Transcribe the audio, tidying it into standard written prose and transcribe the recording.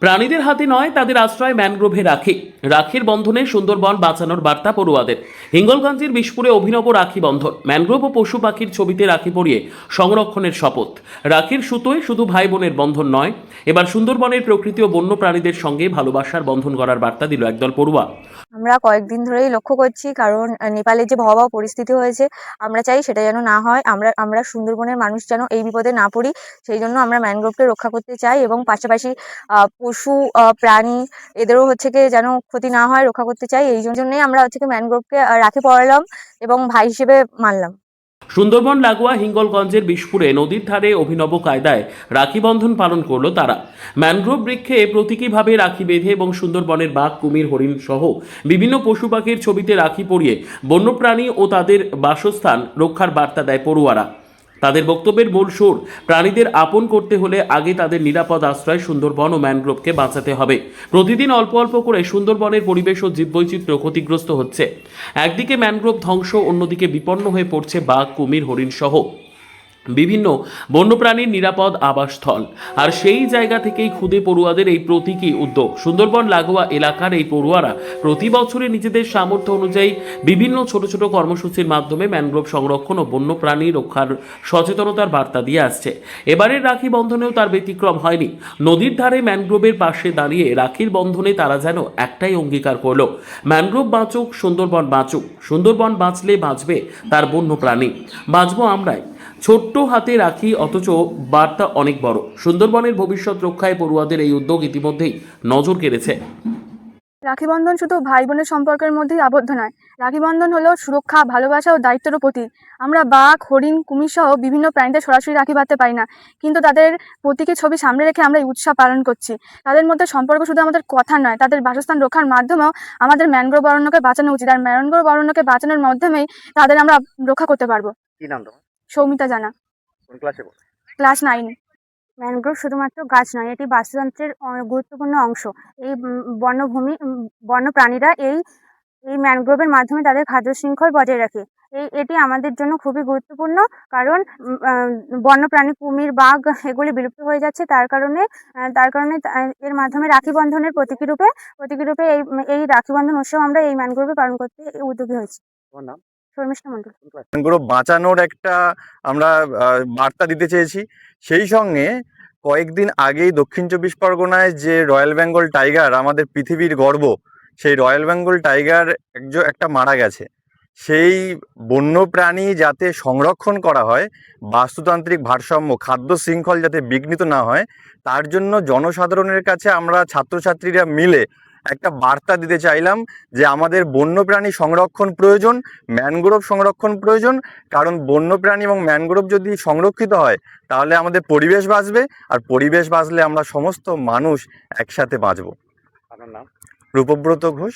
প্রাণীদের হাতে নয়, তাদের আশ্রয় ম্যানগ্রোভে রাখি। রাখির বন্ধনে সুন্দরবন বাঁচানোর বার্তা পড়ুয়াদের। হিঙ্গলগঞ্জের বিশপুরে অভিনব রাখি বন্ধন। ম্যানগ্রোভ ও পশু পাখির ছবিতে রাখি পরিয়ে সংরক্ষণের শপথ। রাখির সুতোয় শুধু ভাই বোনের বন্ধন নয়, এবার সুন্দরবনের প্রকৃতি ও বন্য প্রাণীদের সঙ্গে ভালোবাসার বন্ধন করার বার্তা দিল একদল পড়ুয়া। আমরা কয়েকদিন ধরেই লক্ষ্য করছি, কারণ নেপালে যে ভয়াবহ পরিস্থিতি হয়েছে, আমরা চাই সেটা যেন না হয়। আমরা সুন্দরবনের মানুষ যেন এই বিপদে না পড়ি, সেই জন্য আমরা ম্যানগ্রোভকে রক্ষা করতে চাই এবং পাশাপাশি পশু প্রাণী এদেরও যেন ক্ষতি না হয়, রক্ষা করতে চাই। এই জন্যই আমরা ম্যানগ্রোভকে রাখি পরালাম এবং ভাই হিসেবে মানলাম। সুন্দরবন লাগোয়া হিঙ্গলগঞ্জের বিশপুরে নদীর ধারে অভিনব কায়দায় রাখি বন্ধন পালন করলো তারা। ম্যানগ্রোভ বৃক্ষে প্রতীকীভাবে রাখি বেঁধে এবং সুন্দরবনের বাঘ, কুমির, হরিণ সহ বিভিন্ন পশু পাখির ছবিতে রাখি পরিয়ে বন্যপ্রাণী ও তাদের বাসস্থান রক্ষার বার্তা দেয় পড়ুয়ারা। তাদের বক্তব্যের মূল সুর, প্রাণীদের আপন করতে হলে আগে তাদের নিরাপদ আশ্রয় সুন্দরবন ও ম্যানগ্রোভকে বাঁচাতে হবে। প্রতিদিন অল্প অল্প করে সুন্দরবনের পরিবেশ ও জীববৈচিত্র্য ক্ষতিগ্রস্ত হচ্ছে। একদিকে ম্যানগ্রোভ ধ্বংস, অন্যদিকে বিপন্ন হয়ে পড়ছে বাঘ, কুমির, হরিণ সহ বিভিন্ন বন্যপ্রাণীর নিরাপদ আবাসস্থল। আর সেই জায়গা থেকেই খুদে পড়ুয়াদের এই প্রতীকী উদ্যোগ। সুন্দরবন লাগোয়া এলাকার এই পড়ুয়ারা প্রতি বছরে নিজেদের সামর্থ্য অনুযায়ী বিভিন্ন ছোট ছোট কর্মসূচির মাধ্যমে ম্যানগ্রোভ সংরক্ষণ ও বন্যপ্রাণী রক্ষার সচেতনতার বার্তা দিয়ে আসছে। এবারের রাখি বন্ধনেও তার ব্যতিক্রম হয়নি। নদীর ধারে ম্যানগ্রোভের পাশে দাঁড়িয়ে রাখির বন্ধনে তারা যেন একটাই অঙ্গীকার করলো, ম্যানগ্রোভ বাঁচুক, সুন্দরবন বাঁচুক। সুন্দরবন বাঁচলে বাঁচবে তার বন্যপ্রাণী, বাঁচবো আমরাই। ছোট্ট হাতে রাখি, অথচ বার্তা অনেক বড়। সুন্দরবনের ভবিষ্যৎ রক্ষায় পড়ুয়াদের এই উদ্যোগ ইতিমধ্যেই নজর কেড়েছে। রাখি বন্ধন শুধু ভাই বোনের সম্পর্কের মধ্যেই আবদ্ধ নয়। রাখি বন্ধন হলো সুরক্ষা, ভালোবাসা ও দায়িত্বেরও প্রতীক। আমরা বাঘ, হরিণ, কুমির সহ বিভিন্ন প্রাণীদের সরাসরি রাখি বাঁধতে পারি না, কিন্তু তাদের প্রতীকী ছবি সামনে রেখে আমরা এই উৎসব পালন করছি। তাদের মধ্যে সম্পর্ক শুধু আমাদের কথা নয়, তাদের বাসস্থান রক্ষার মাধ্যমেও আমাদের ম্যানগ্রোভ অরণ্যকে বাঁচানো উচিত। আর ম্যানগ্রোভ অরণ্যকে বাঁচানোর মাধ্যমেই তাদের আমরা রক্ষা করতে পারবো। কি নাম তোমার? সৌমিতা জানা, কোন ক্লাসে পড়ো? ক্লাস 9। ম্যানগ্রোভ শুধুমাত্র গাছ নয়, এটি বাস্তুতন্ত্রের গুরুত্বপূর্ণ অংশ। এই বন্যভূমি বন্যপ্রাণীরা এই এই ম্যানগ্রোভের মাধ্যমে তাদের খাদ্য শৃঙ্খল বজায় রাখে। এটি আমাদের জন্য খুবই গুরুত্বপূর্ণ, কারণ বন্যপ্রাণী কুমির, বাঘ এগুলি বিলুপ্ত হয়ে যাচ্ছে। তার কারণে এর মাধ্যমে রাখি বন্ধনের প্রতীকী রূপে এই রাখি বন্ধন উৎসব আমরা এই ম্যানগ্রোভে পালন করতে উদ্যোগী হয়েছি। তোমার নাম? শর্মিষ্ঠা মণ্ডল। ম্যানগ্রোভ বাঁচানোর একটা আমরা বার্তা দিতে চেয়েছি। সেই সঙ্গে কয়েকদিন আগেই দক্ষিণ 24 পরগনায় যে রয়্যাল বেঙ্গল টাইগার, আমাদের পৃথিবীর গর্ব, সেই রয়্যাল বেঙ্গল টাইগার একটা মারা গেছে। সেই বন্যপ্রাণী যাতে সংরক্ষণ করা হয়, বাস্তুতান্ত্রিক ভারসাম্য, খাদ্য শৃঙ্খল যাতে বিঘ্নিত না হয়, তার জন্য জনসাধারণের কাছে আমরা ছাত্রছাত্রীরা মিলে একটা বার্তা দিতে চাইলাম যে আমাদের বন্যপ্রাণী সংরক্ষণ প্রয়োজন, ম্যানগ্রোভ সংরক্ষণ প্রয়োজন। কারণ বন্যপ্রাণী এবং ম্যানগ্রোভ যদি সংরক্ষিত হয়, তাহলে আমাদের পরিবেশ বাঁচবে, আর পরিবেশ বাঁচলে আমরা সমস্ত মানুষ একসাথে বাঁচব। আপনার নাম? রূপব্রত ঘোষ।